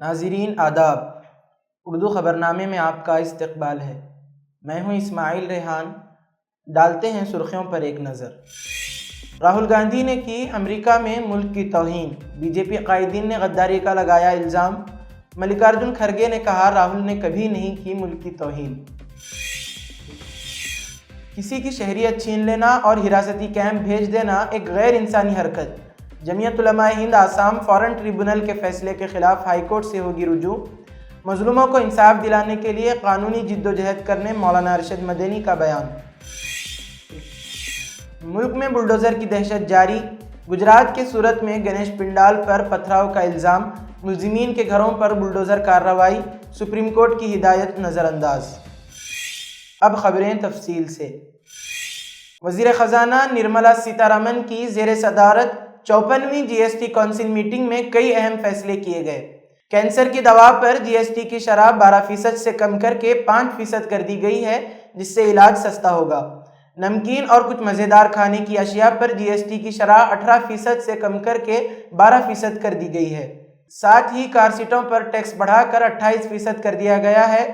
ناظرین آداب، اردو خبرنامے میں آپ کا استقبال ہے۔ میں ہوں اسماعیل ریحان۔ ڈالتے ہیں سرخیوں پر ایک نظر۔ راہل گاندھی نے کی امریکہ میں ملک کی توہین، بی جے پی قائدین نے غداری کا لگایا الزام۔ ملکارجن کھڑگے نے کہا راہل نے کبھی نہیں کی ملک کی توہین۔ کسی کی شہریت چھین لینا اور حراستی کیمپ بھیج دینا ایک غیر انسانی حرکت۔ جمعیت علماء ہند آسام فارن ٹریبونل کے فیصلے کے خلاف ہائی کورٹ سے ہوگی رجوع۔ مظلوموں کو انصاف دلانے کے لیے قانونی جدوجہد کرنے مولانا ارشد مدنی کا بیان۔ ملک میں بلڈوزر کی دہشت جاری، گجرات کے سورت میں گنیش پنڈال پر پتھراؤ کا الزام، ملزمین کے گھروں پر بلڈوزر کارروائی، سپریم کورٹ کی ہدایت نظر انداز۔ اب خبریں تفصیل سے۔ وزیر خزانہ نرملا سیتارمن کی زیر صدارت 54ویں جی ایس ٹی کونسل میٹنگ میں کئی اہم فیصلے کیے گئے۔ کینسر کی دوا پر جی ایس ٹی کی شرح 12% سے کم کر کے 5% کر دی گئی ہے، جس سے علاج سستا ہوگا۔ نمکین اور کچھ مزیدار کھانے کی اشیاء پر جی ایس ٹی کی شرح 18% سے کم کر کے 12% کر دی گئی ہے۔ ساتھ ہی کار سیٹوں پر ٹیکس بڑھا کر 28% کر دیا گیا ہے۔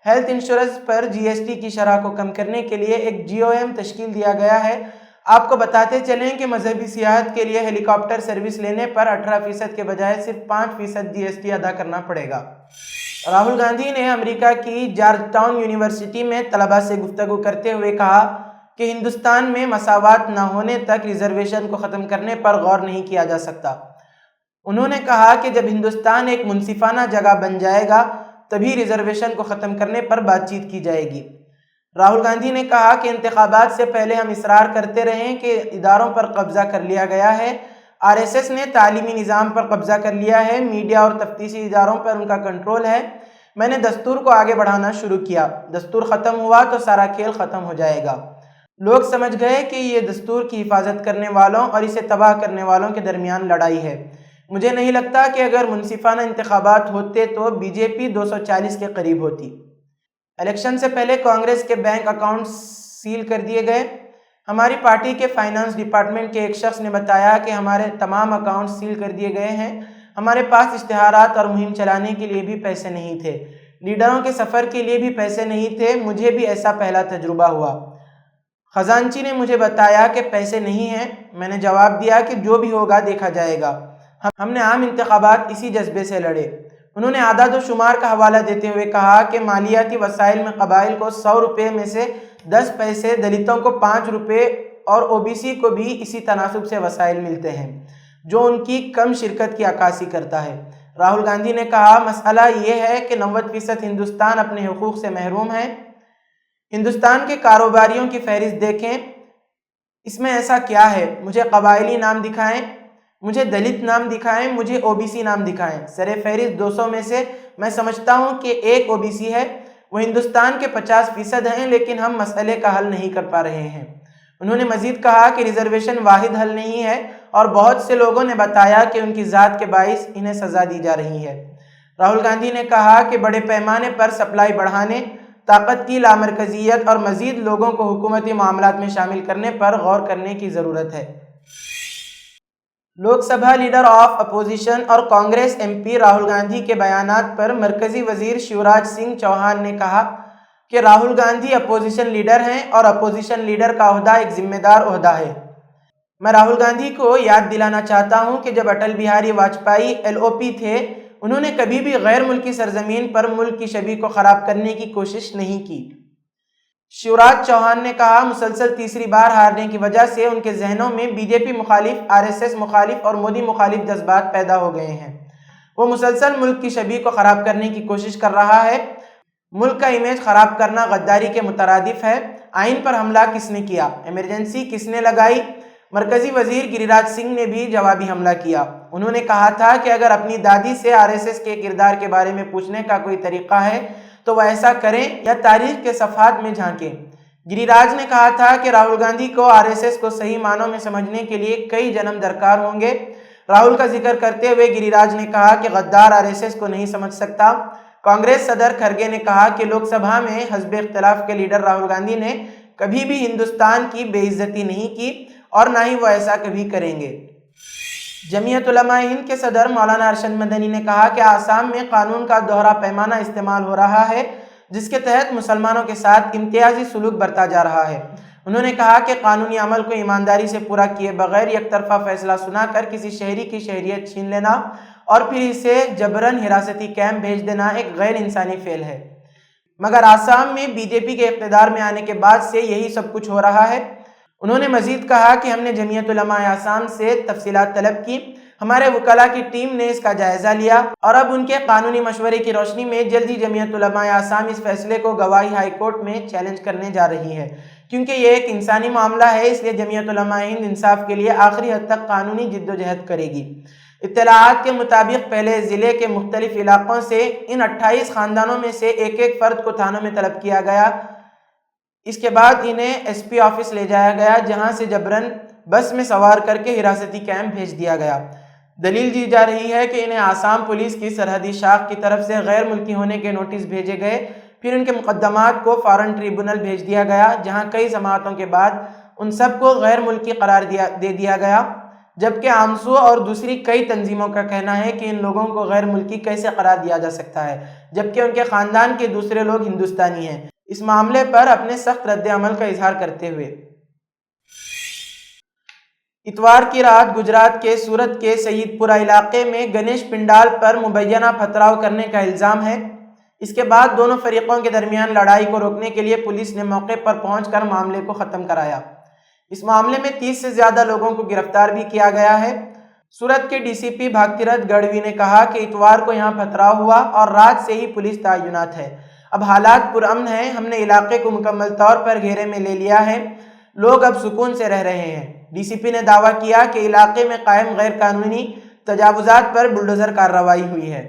ہیلتھ انشورنس پر جی ایس ٹی کی شرح کو کم کرنے کے لیے ایک جی او ایم تشکیل دیا گیا ہے۔ آپ کو بتاتے چلیں کہ مذہبی سیاحت کے لیے ہیلی کاپٹر سروس لینے پر 18% کے بجائے صرف 5% جی ایس ٹی ادا کرنا پڑے گا۔ راہل گاندھی نے امریکہ کی جارج ٹاؤن یونیورسٹی میں طلباء سے گفتگو کرتے ہوئے کہا کہ ہندوستان میں مساوات نہ ہونے تک ریزرویشن کو ختم کرنے پر غور نہیں کیا جا سکتا۔ انہوں نے کہا کہ جب ہندوستان ایک منصفانہ جگہ بن جائے گا تبھی ریزرویشن کو ختم کرنے پر بات چیت کی جائے گی۔ راہل گاندھی نے کہا کہ انتخابات سے پہلے ہم اصرار کرتے رہے ہیں کہ اداروں پر قبضہ کر لیا گیا ہے۔ آر ایس ایس نے تعلیمی نظام پر قبضہ کر لیا ہے، میڈیا اور تفتیشی اداروں پر ان کا کنٹرول ہے۔ میں نے دستور کو آگے بڑھانا شروع کیا، دستور ختم ہوا تو سارا کھیل ختم ہو جائے گا۔ لوگ سمجھ گئے کہ یہ دستور کی حفاظت کرنے والوں اور اسے تباہ کرنے والوں کے درمیان لڑائی ہے۔ مجھے نہیں لگتا کہ اگر منصفانہ انتخابات ہوتے تو بی جے پی 240 کے قریب ہوتی۔ الیکشن سے پہلے کانگریس کے بینک اکاؤنٹ سیل کر دیے گئے۔ ہماری پارٹی کے فائنانس ڈپارٹمنٹ کے ایک شخص نے بتایا کہ ہمارے تمام اکاؤنٹ سیل کر دیے گئے ہیں۔ ہمارے پاس اشتہارات اور مہم چلانے کے لیے بھی پیسے نہیں تھے، لیڈروں کے سفر کے لیے بھی پیسے نہیں تھے۔ مجھے بھی ایسا پہلا تجربہ ہوا۔ خزانچی نے مجھے بتایا کہ پیسے نہیں ہیں۔ میں نے جواب دیا کہ جو بھی ہوگا دیکھا جائے گا۔ ہم نے عام انتخابات اسی جذبے سے لڑے۔ انہوں نے اعداد و شمار کا حوالہ دیتے ہوئے کہا کہ مالیاتی وسائل میں قبائل کو 100 روپے میں سے 10 پیسے، دلتوں کو 5 روپے اور او بی سی کو بھی اسی تناسب سے وسائل ملتے ہیں، جو ان کی کم شرکت کی عکاسی کرتا ہے۔ راہل گاندھی نے کہا مسئلہ یہ ہے کہ 90% ہندوستان اپنے حقوق سے محروم ہے۔ ہندوستان کے کاروباریوں کی فہرست دیکھیں، اس میں ایسا کیا ہے؟ مجھے قبائلی نام دکھائیں، مجھے دلت نام دکھائیں، مجھے او بی سی نام دکھائیں۔ سر فہرست 200 میں سے میں سمجھتا ہوں کہ ایک او بی سی ہے۔ وہ ہندوستان کے 50% ہیں، لیکن ہم مسئلے کا حل نہیں کر پا رہے ہیں۔ انہوں نے مزید کہا کہ ریزرویشن واحد حل نہیں ہے اور بہت سے لوگوں نے بتایا کہ ان کی ذات کے باعث انہیں سزا دی جا رہی ہے۔ راہل گاندھی نے کہا کہ بڑے پیمانے پر سپلائی بڑھانے، طاقت کی لامرکزیت اور مزید لوگوں کو حکومتی معاملات میں شامل کرنے پر غور کرنے کی ضرورت ہے۔ Lok Sabha leader of opposition اور کانگریس ایم پی راہل گاندھی کے بیانات پر مرکزی وزیر شیوراج سنگھ چوہان نے کہا کہ راہل گاندھی اپوزیشن لیڈر ہیں اور اپوزیشن لیڈر کا عہدہ ایک ذمہ دار عہدہ ہے۔ میں راہل گاندھی کو یاد دلانا چاہتا ہوں کہ جب اٹل بہاری واجپئی ایل او پی تھے، انہوں نے کبھی بھی غیر ملکی سرزمین پر ملک کی چھبی کو خراب کرنے کی کوشش نہیں کی۔ شیوراج چوہان نے کہا مسلسل تیسری بار ہارنے کی وجہ سے ان کے ذہنوں میں بی جے پی مخالف، آر ایس ایس مخالف اور مودی مخالف جذبات پیدا ہو گئے ہیں۔ وہ مسلسل ملک کی چھبی کو خراب کرنے کی کوشش کر رہا ہے۔ ملک کا امیج خراب کرنا غداری کے مترادف ہے۔ آئین پر حملہ کس نے کیا؟ ایمرجنسی کس نے لگائی؟ مرکزی وزیر گریراج سنگھ نے بھی جوابی حملہ کیا۔ انہوں نے کہا تھا کہ اگر اپنی دادی سے آر ایس ایس کے کردار کے بارے میں پوچھنے کا کوئی طریقہ ہے تو وہ ایسا کریں یا تاریخ کے صفحات میں جھانکیں۔ گریراج نے کہا تھا کہ راہل گاندھی کو آر ایس ایس کو صحیح معنوں میں سمجھنے کے لیے کئی جنم درکار ہوں گے۔ راہل کا ذکر کرتے ہوئے گریراج نے کہا کہ غدار آر ایس ایس کو نہیں سمجھ سکتا۔ کانگریس صدر کھڑگے نے کہا کہ لوک سبھا میں حزب اختلاف کے لیڈر راہل گاندھی نے کبھی بھی ہندوستان کی بے عزتی نہیں کی اور نہ ہی وہ ایسا کبھی کریں گے۔ جمعیت علماء ہند کے صدر مولانا ارشد مدنی نے کہا کہ آسام میں قانون کا دوہرا پیمانہ استعمال ہو رہا ہے، جس کے تحت مسلمانوں کے ساتھ امتیازی سلوک برتا جا رہا ہے۔ انہوں نے کہا کہ قانونی عمل کو ایمانداری سے پورا کیے بغیر یک طرفہ فیصلہ سنا کر کسی شہری کی شہریت چھین لینا اور پھر اسے جبراً حراستی کیمپ بھیج دینا ایک غیر انسانی فعل ہے۔ مگر آسام میں بی جے پی کے اقتدار میں آنے کے بعد سے یہی سب کچھ ہو رہا ہے۔ انہوں نے مزید کہا کہ ہم نے جمعیت علماء آسام سے تفصیلات طلب کی، ہمارے وکلاء کی ٹیم نے اس کا جائزہ لیا اور اب ان کے قانونی مشورے کی روشنی میں جلدی جمعیت علماء آسام اس فیصلے کو گواہی ہائی کورٹ میں چیلنج کرنے جا رہی ہے، کیونکہ یہ ایک انسانی معاملہ ہے، اس لیے جمعیت علماء ہند انصاف کے لیے آخری حد تک قانونی جدوجہد کرے گی۔ اطلاعات کے مطابق پہلے ضلع کے مختلف علاقوں سے ان 28 خاندانوں میں سے ایک ایک فرد کو تھانوں میں طلب کیا گیا۔ اس کے بعد انہیں ایس پی آفس لے جایا گیا، جہاں سے جبراً بس میں سوار کر کے حراستی کیمپ بھیج دیا گیا۔ دلیل دی جا رہی ہے کہ انہیں آسام پولیس کی سرحدی شاخ کی طرف سے غیر ملکی ہونے کے نوٹس بھیجے گئے، پھر ان کے مقدمات کو فارن ٹریبونل بھیج دیا گیا، جہاں کئی سماعتوں کے بعد ان سب کو غیر ملکی قرار دے دیا گیا، جبکہ آمسو اور دوسری کئی تنظیموں کا کہنا ہے کہ ان لوگوں کو غیر ملکی کیسے قرار دیا جا سکتا ہے جبکہ ان کے خاندان کے دوسرے لوگ ہندوستانی ہیں۔ اس معاملے پر اپنے سخت رد عمل کا اظہار کرتے ہوئے اتوار کی رات گجرات کے سورت کے سید پورہ علاقے میں گنیش پنڈال پر مبینہ پتھراؤ کرنے کا الزام ہے۔ اس کے بعد دونوں فریقوں کے درمیان لڑائی کو روکنے کے لیے پولیس نے موقع پر پہنچ کر معاملے کو ختم کرایا۔ اس معاملے میں 30 سے زیادہ لوگوں کو گرفتار بھی کیا گیا ہے۔ سورت کے ڈی سی پی بھاگتیرتھ گڑھوی نے کہا کہ اتوار کو یہاں پتھراؤ ہوا اور رات سے ہی پولیس تعینات ہے۔ اب حالات پرامن ہیں، ہم نے علاقے کو مکمل طور پر گھیرے میں لے لیا ہے، لوگ اب سکون سے رہ رہے ہیں۔ ڈی سی پی نے دعویٰ کیا کہ علاقے میں قائم غیر قانونی تجاوزات پر بلڈوزر کارروائی ہوئی ہے۔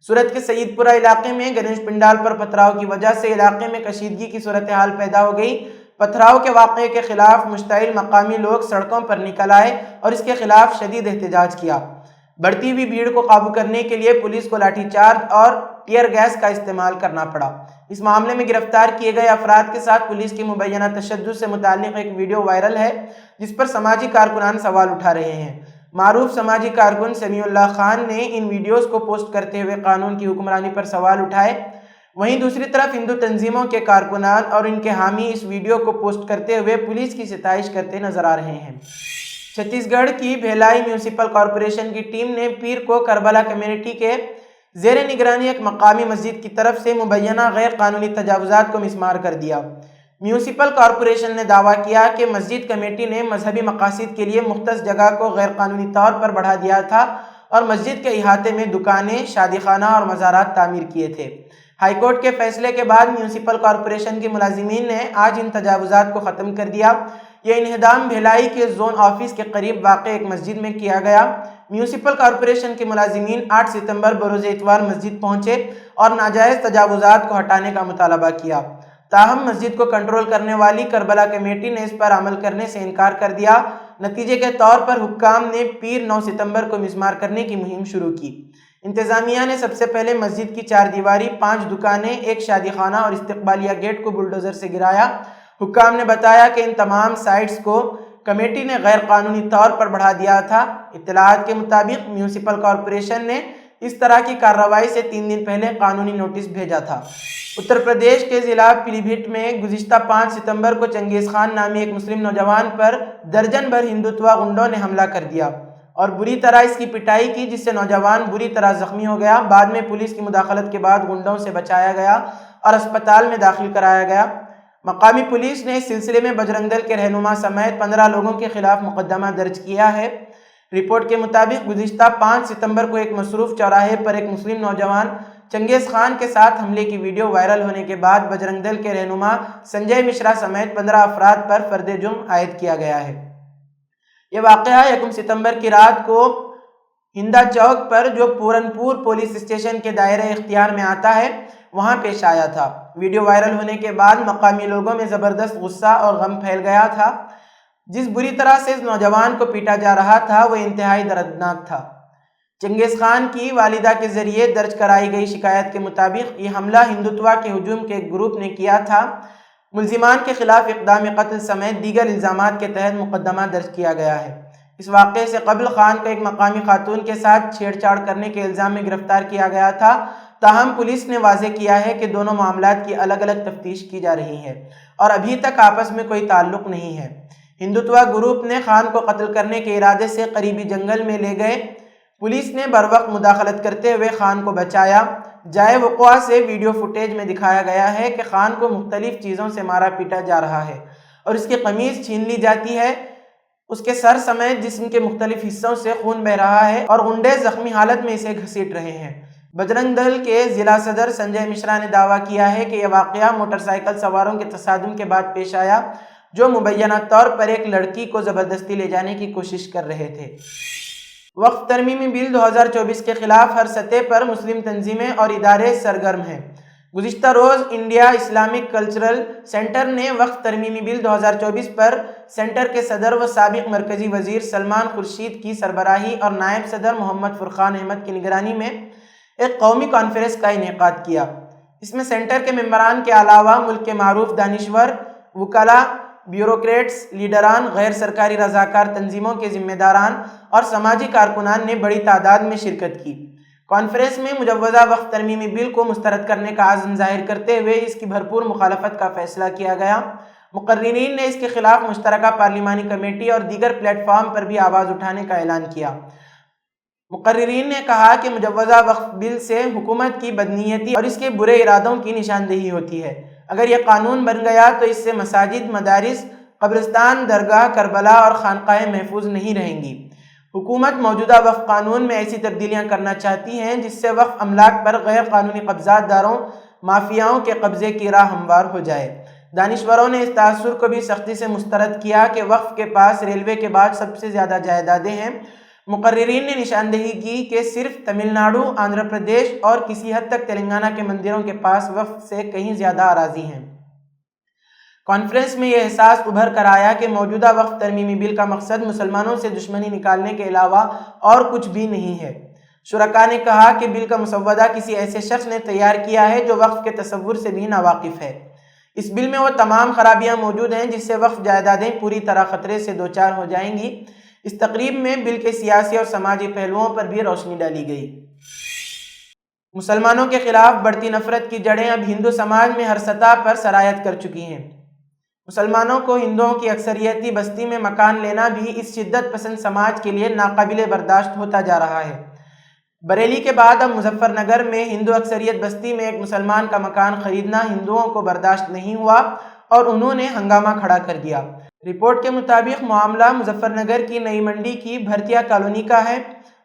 سورت کے سید پورہ علاقے میں گنیش پنڈال پر پتھراؤ کی وجہ سے علاقے میں کشیدگی کی صورتحال پیدا ہو گئی۔ پتھراؤ کے واقعے کے خلاف مشتعل مقامی لوگ سڑکوں پر نکل آئے اور اس کے خلاف شدید احتجاج کیا۔ بڑھتی ہوئی بھیڑ کو قابو کرنے کے لیے پولیس کو لاٹھی چارج اور ٹیئر گیس کا استعمال کرنا پڑا۔ اس معاملے میں گرفتار کیے گئے افراد کے ساتھ پولیس کی مبینہ تشدد سے متعلق ایک ویڈیو وائرل ہے، جس پر سماجی کارکنان سوال اٹھا رہے ہیں۔ معروف سماجی کارکن سمیع اللہ خان نے ان ویڈیوز کو پوسٹ کرتے ہوئے قانون کی حکمرانی پر سوال اٹھائے۔ وہیں دوسری طرف ہندو تنظیموں کے کارکنان اور ان کے حامی اس ویڈیو کو پوسٹ کرتے ہوئے پولیس کی ستائش کرتے نظر آ رہے ہیں۔ چھتیس گڑھ کی بھیلائی میونسپل کارپوریشن کی ٹیم نے پیر کو کربلا کمیونٹی کے زیر نگرانی ایک مقامی مسجد کی طرف سے مبینہ غیر قانونی تجاوزات کو مسمار کر دیا۔ میونسپل کارپوریشن نے دعویٰ کیا کہ مسجد کمیٹی نے مذہبی مقاصد کے لیے مختص جگہ کو غیر قانونی طور پر بڑھا دیا تھا اور مسجد کے احاطے میں دکانیں، شادی خانہ اور مزارات تعمیر کیے تھے۔ ہائی کورٹ کے فیصلے کے بعد میونسپل کارپوریشن کے ملازمین نے آج ان تجاوزات کو ختم کر دیا۔ یہ انہدام بھیلائی کے زون آفس کے قریب واقع ایک مسجد میں کیا گیا۔ میونسپل کارپوریشن کے ملازمین 8 ستمبر بروز اتوار مسجد پہنچے اور ناجائز تجاوزات کو ہٹانے کا مطالبہ کیا، تاہم مسجد کو کنٹرول کرنے والی کربلا کمیٹی نے اس پر عمل کرنے سے انکار کر دیا۔ نتیجے کے طور پر حکام نے پیر 9 ستمبر کو مسمار کرنے کی مہم شروع کی۔ انتظامیہ نے سب سے پہلے مسجد کی 4 دیواری، 5 دکانیں، ایک شادی خانہ اور استقبالیہ گیٹ کو بلڈوزر سے گرایا۔ حکام نے بتایا کہ ان تمام سائٹس کو کمیٹی نے غیر قانونی طور پر بڑھا دیا تھا۔ اطلاعات کے مطابق میونسپل کارپوریشن نے اس طرح کی کارروائی سے 3 دن پہلے قانونی نوٹس بھیجا تھا۔ اتر پردیش کے ضلع پیلی بھیت میں گزشتہ 5 ستمبر کو چنگیز خان نامی ایک مسلم نوجوان پر درجن بھر ہندوتوا گنڈوں نے حملہ کر دیا اور بری طرح اس کی پٹائی کی، جس سے نوجوان بری طرح زخمی ہو گیا۔ بعد میں پولیس کی مداخلت کے بعد گنڈوں سے بچایا گیا اور اسپتال میں داخل کرایا گیا۔ مقامی پولیس نے اس سلسلے میں بجرنگ دل کے رہنما سمیت 15 لوگوں کے خلاف مقدمہ درج کیا ہے۔ رپورٹ کے مطابق گزشتہ 5 ستمبر کو ایک مصروف چوراہے پر ایک مسلم نوجوان چنگیز خان کے ساتھ حملے کی ویڈیو وائرل ہونے کے بعد بجرنگ دل کے رہنما سنجے مشرا سمیت 15 افراد پر فرد جرم عائد کیا گیا ہے۔ یہ واقعہ 1 ستمبر کی رات کو ہندا چوک پر، جو پورن پور پولیس اسٹیشن کے دائرہ اختیار میں آتا ہے، وہاں پیش آیا تھا۔ ویڈیو وائرل ہونے کے بعد مقامی لوگوں میں زبردست غصہ اور غم پھیل گیا تھا۔ جس بری طرح سے اس نوجوان کو پیٹا جا رہا تھا وہ انتہائی دردناک تھا۔ چنگیز خان کی والدہ کے ذریعے درج کرائی گئی شکایت کے مطابق یہ حملہ ہندوتوا کے ہجوم کے ایک گروپ نے کیا تھا۔ ملزمان کے خلاف اقدام قتل سمیت دیگر الزامات کے تحت مقدمہ درج کیا گیا ہے۔ اس واقعے سے قبل خان کو ایک مقامی خاتون کے ساتھ چھیڑ چھاڑ کرنے کے الزام میں گرفتار کیا گیا تھا، تاہم پولیس نے واضح کیا ہے کہ دونوں معاملات کی الگ الگ تفتیش کی جا رہی ہے اور ابھی تک آپس میں کوئی تعلق نہیں ہے۔ ہندوتوا گروپ نے خان کو قتل کرنے کے ارادے سے قریبی جنگل میں لے گئے۔ پولیس نے بروقت مداخلت کرتے ہوئے خان کو بچایا۔ جائے وقوع سے ویڈیو فوٹیج میں دکھایا گیا ہے کہ خان کو مختلف چیزوں سے مارا پیٹا جا رہا ہے اور اس کی قمیض چھین لی جاتی ہے۔ اس کے سر سمیت جسم کے مختلف حصوں سے خون بہہ رہا ہے اور غنڈے زخمی حالت میں اسے گھسیٹ رہے ہیں۔ بجرنگ دل کے ضلع صدر سنجے مشرا نے دعویٰ کیا ہے کہ یہ واقعہ موٹر سائیکل سواروں کے تصادم کے بعد پیش آیا جو مبینہ طور پر ایک لڑکی کو زبردستی لے جانے کی کوشش کر رہے تھے۔ وقف ترمیمی بل 2024 کے خلاف ہر سطح پر مسلم تنظیمیں اور ادارے سرگرم ہیں۔ گزشتہ روز انڈیا اسلامک کلچرل سینٹر نے وقف ترمیمی بل 2024 پر سینٹر کے صدر و سابق مرکزی وزیر سلمان خورشید کی سربراہی اور نائب صدر محمد فرقان احمد کی نگرانی میں ایک قومی کانفرنس کا انعقاد کیا۔ اس میں سینٹر کے ممبران کے علاوہ ملک کے معروف دانشور، وکلاء، بیوروکریٹس، لیڈران، غیر سرکاری رضاکار تنظیموں کے ذمہ داران اور سماجی کارکنان نے بڑی تعداد میں شرکت کی۔ کانفرنس میں مجوزہ وقف ترمیمی بل کو مسترد کرنے کا عزم ظاہر کرتے ہوئے اس کی بھرپور مخالفت کا فیصلہ کیا گیا۔ مقررین نے اس کے خلاف مشترکہ پارلیمانی کمیٹی اور دیگر پلیٹ فارم پر بھی آواز اٹھانے کا اعلان کیا۔ مقررین نے کہا کہ مجوزہ وقف بل سے حکومت کی بدنیتی اور اس کے برے ارادوں کی نشاندہی ہوتی ہے۔ اگر یہ قانون بن گیا تو اس سے مساجد، مدارس، قبرستان، درگاہ، کربلا اور خانقاہیں محفوظ نہیں رہیں گی۔ حکومت موجودہ وقف قانون میں ایسی تبدیلیاں کرنا چاہتی ہیں جس سے وقف املاک پر غیر قانونی قبضات داروں، مافیاؤں کے قبضے کی راہ ہموار ہو جائے۔ دانشوروں نے اس تاثر کو بھی سختی سے مسترد کیا کہ وقف کے پاس ریلوے کے بعد سب سے زیادہ جائیدادیں ہیں۔ مقررین نے نشاندہی کی کہ صرف تمل ناڈو، آندھرا پردیش اور کسی حد تک تلنگانہ کے مندروں کے پاس وقف سے کہیں زیادہ اراضی ہیں۔ کانفرنس میں یہ احساس ابھر کر آیا کہ موجودہ وقف ترمیمی بل کا مقصد مسلمانوں سے دشمنی نکالنے کے علاوہ اور کچھ بھی نہیں ہے۔ شرکاء نے کہا کہ بل کا مسودہ کسی ایسے شخص نے تیار کیا ہے جو وقف کے تصور سے بھی ناواقف ہے۔ اس بل میں وہ تمام خرابیاں موجود ہیں جس سے وقف جائیدادیں پوری طرح خطرے سے دوچار ہو جائیں گی۔ اس تقریب میں بل کے سیاسی اور سماجی پہلوؤں پر بھی روشنی ڈالی گئی۔ مسلمانوں کے خلاف بڑھتی نفرت کی جڑیں اب ہندو سماج میں ہر سطح پر سرایت کر چکی ہیں۔ مسلمانوں کو ہندوؤں کی اکثریتی بستی میں مکان لینا بھی اس شدت پسند سماج کے لیے ناقابل برداشت ہوتا جا رہا ہے۔ بریلی کے بعد اب مظفر نگر میں ہندو اکثریت بستی میں ایک مسلمان کا مکان خریدنا ہندوؤں کو برداشت نہیں ہوا اور انہوں نے ہنگامہ کھڑا کر دیا۔ رپورٹ کے مطابق معاملہ مظفر نگر کی نئی منڈی کی بھرتیا کالونی کا ہے،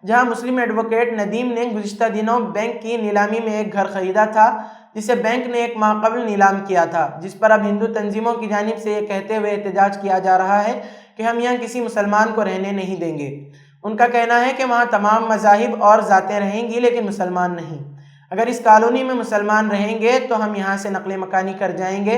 جہاں مسلم ایڈوکیٹ ندیم نے گزشتہ دنوں بینک کی نیلامی میں ایک گھر خریدا تھا جسے بینک نے ایک ماہ قبل نیلام کیا تھا، جس پر اب ہندو تنظیموں کی جانب سے یہ کہتے ہوئے احتجاج کیا جا رہا ہے کہ ہم یہاں کسی مسلمان کو رہنے نہیں دیں گے۔ ان کا کہنا ہے کہ وہاں تمام مذاہب اور ذاتیں رہیں گی لیکن مسلمان نہیں۔ اگر اس کالونی میں مسلمان رہیں گے تو ہم یہاں سے نقل مکانی کر جائیں گے۔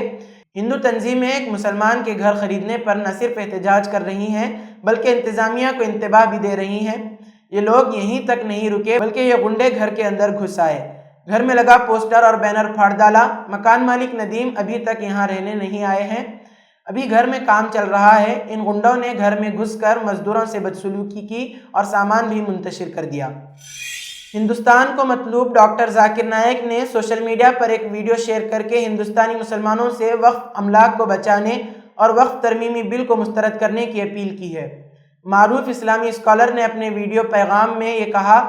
ہندو تنظیمیں ایک مسلمان کے گھر خریدنے پر نہ صرف احتجاج کر رہی ہیں بلکہ انتظامیہ کو انتباہ بھی دے رہی ہیں۔ یہ لوگ یہیں تک نہیں رکے بلکہ یہ غنڈے گھر کے اندر گھس آئے، گھر میں لگا پوسٹر اور بینر پھاڑ ڈالا۔ مکان مالک ندیم ابھی تک یہاں رہنے نہیں آئے ہیں، ابھی گھر میں کام چل رہا ہے۔ ان غنڈوں نے گھر میں گھس کر مزدوروں سے بدسلوکی کی اور سامان بھی منتشر کر دیا۔ ہندوستان کو مطلوب ڈاکٹر ذاکر نائک نے سوشل میڈیا پر ایک ویڈیو شیئر کر کے ہندوستانی مسلمانوں سے وقف املاک کو بچانے اور وقف ترمیمی بل کو مسترد کرنے کی اپیل کی ہے۔ معروف اسلامی اسکالر نے اپنے ویڈیو پیغام میں یہ کہا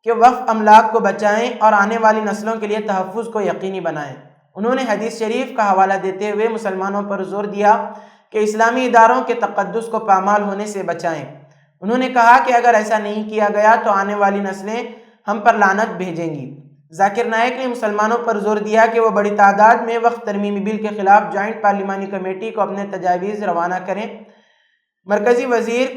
کہ وقف املاک کو بچائیں اور آنے والی نسلوں کے لیے تحفظ کو یقینی بنائیں۔ انہوں نے حدیث شریف کا حوالہ دیتے ہوئے مسلمانوں پر زور دیا کہ اسلامی اداروں کے تقدس کو پامال ہونے سے بچائیں۔ انہوں نے کہا کہ اگر ایسا نہیں کیا گیا تو آنے والی نسلیں ہم پر لعنت بھیجیں گی۔ ذاکر نائک نے مسلمانوں پر زور دیا کہ وہ بڑی تعداد میں وقف ترمیمی بل کے خلاف جوائنٹ پارلیمانی کمیٹی کو اپنے تجاویز روانہ کریں۔ مرکزی وزیر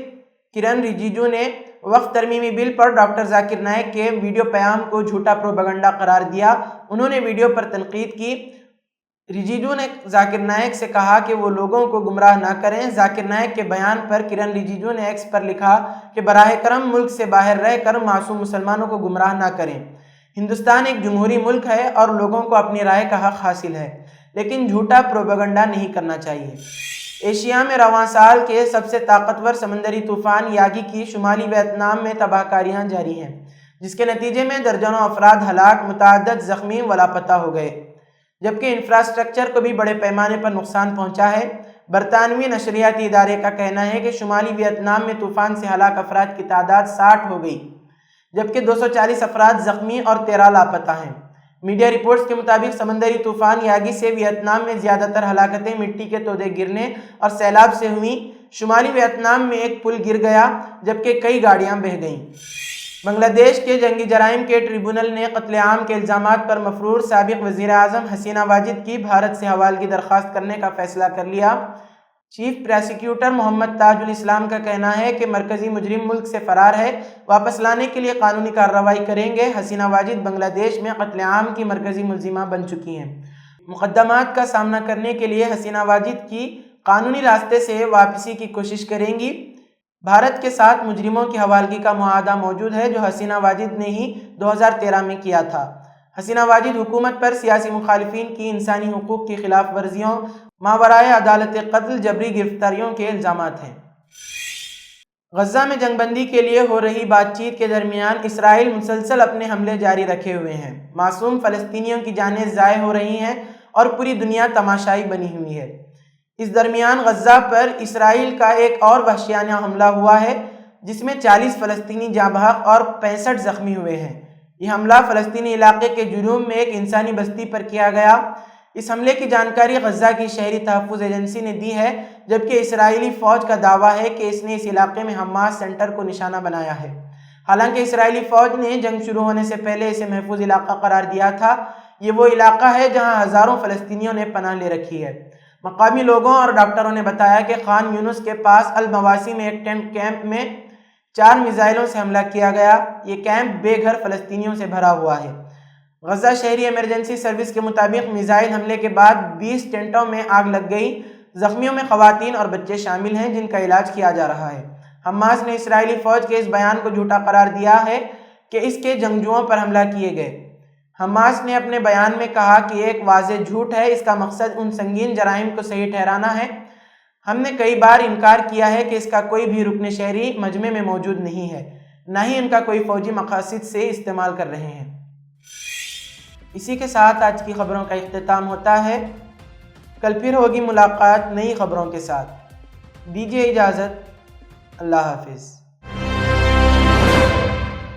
کرن رجیجو نے وقف ترمیمی بل پر ڈاکٹر ذاکر نائک کے ویڈیو پیام کو جھوٹا پروپیگنڈا قرار دیا۔ انہوں نے ویڈیو پر تنقید کی۔ رجیجو نے ذاکر نائک سے کہا کہ وہ لوگوں کو گمراہ نہ کریں۔ ذاکر نائک کے بیان پر کرن رجیجو نے ایکس پر لکھا کہ براہ کرم ملک سے باہر رہ کر معصوم مسلمانوں کو گمراہ نہ کریں۔ ہندوستان ایک جمہوری ملک ہے اور لوگوں کو اپنی رائے کا حق حاصل ہے، لیکن جھوٹا پروپیگنڈا نہیں کرنا چاہیے۔ ایشیا میں رواں سال کے سب سے طاقتور سمندری طوفان یاگی کی شمالی ویتنام میں تباہ کاریاں جاری ہیں، جس کے نتیجے میں درجنوں افراد ہلاک، متعدد زخمی و لاپتہ ہو گئے، جبکہ انفراسٹرکچر کو بھی بڑے پیمانے پر نقصان پہنچا ہے۔ برطانوی نشریاتی ادارے کا کہنا ہے کہ شمالی ویتنام میں طوفان سے ہلاک افراد کی تعداد 60 ہو گئی، جبکہ 240 افراد زخمی اور 13 لاپتہ ہیں۔ میڈیا رپورٹس کے مطابق سمندری طوفان یاگی سے ویتنام میں زیادہ تر ہلاکتیں مٹی کے تودے گرنے اور سیلاب سے ہوئیں۔ شمالی ویتنام میں ایک پل گر گیا، جبکہ کئی گاڑیاں بہہ گئیں۔ بنگلہ دیش کے جنگی جرائم کے ٹریبونل نے قتل عام کے الزامات پر مفرور سابق وزیر اعظم حسینہ واجد کی بھارت سے حوالگی درخواست کرنے کا فیصلہ کر لیا۔ چیف پراسیکیوٹر محمد تاج الاسلام کا کہنا ہے کہ مرکزی مجرم ملک سے فرار ہے، واپس لانے کے لیے قانونی کارروائی کریں گے۔ حسینہ واجد بنگلہ دیش میں قتل عام کی مرکزی ملزمہ بن چکی ہیں۔ مقدمات کا سامنا کرنے کے لیے حسینہ واجد کی قانونی راستے سے واپسی کی کوشش کریں گی۔ بھارت کے ساتھ مجرموں کی حوالگی کا معاہدہ موجود ہے، جو حسینہ واجد نے ہی 2013 میں کیا تھا۔ حسینہ واجد حکومت پر سیاسی مخالفین کی انسانی حقوق کی خلاف ورزیوں، ماورائے عدالت قتل، جبری گرفتاریوں کے الزامات ہیں۔ غزہ میں جنگ بندی کے لیے ہو رہی بات چیت کے درمیان اسرائیل مسلسل اپنے حملے جاری رکھے ہوئے ہیں۔ معصوم فلسطینیوں کی جانیں ضائع ہو رہی ہیں اور پوری دنیا تماشائی بنی ہوئی ہے۔ اس درمیان غزہ پر اسرائیل کا ایک اور وحشیانہ حملہ ہوا ہے، جس میں 40 فلسطینی جاں بحق اور 65 زخمی ہوئے ہیں۔ یہ حملہ فلسطینی علاقے کے جنوب میں ایک انسانی بستی پر کیا گیا۔ اس حملے کی جانکاری غزہ کی شہری تحفظ ایجنسی نے دی ہے، جبکہ اسرائیلی فوج کا دعویٰ ہے کہ اس نے اس علاقے میں حماس سینٹر کو نشانہ بنایا ہے۔ حالانکہ اسرائیلی فوج نے جنگ شروع ہونے سے پہلے اسے محفوظ علاقہ قرار دیا تھا۔ یہ وہ علاقہ ہے جہاں ہزاروں فلسطینیوں نے پناہ لے رکھی ہے۔ مقامی لوگوں اور ڈاکٹروں نے بتایا کہ خان یونس کے پاس المواسی میں ایک ٹینٹ کیمپ میں 4 میزائلوں سے حملہ کیا گیا۔ یہ کیمپ بے گھر فلسطینیوں سے بھرا ہوا ہے۔ غزہ شہری ایمرجنسی سروس کے مطابق میزائل حملے کے بعد 20 ٹینٹوں میں آگ لگ گئی۔ زخمیوں میں خواتین اور بچے شامل ہیں، جن کا علاج کیا جا رہا ہے۔ حماس نے اسرائیلی فوج کے اس بیان کو جھوٹا قرار دیا ہے کہ اس کے جنگجوؤں پر حملہ کیے گئے۔ حماس نے اپنے بیان میں کہا کہ یہ ایک واضح جھوٹ ہے، اس کا مقصد ان سنگین جرائم کو صحیح ٹھہرانا ہے۔ ہم نے کئی بار انکار کیا ہے کہ اس کا کوئی بھی رکن شہری مجمع میں موجود نہیں ہے، نہ ہی ان کا کوئی فوجی مقاصد سے استعمال کر رہے ہیں۔ اسی کے ساتھ آج کی خبروں کا اختتام ہوتا ہے۔ کل پھر ہوگی ملاقات نئی خبروں کے ساتھ۔ دیجیے اجازت۔ اللہ حافظ۔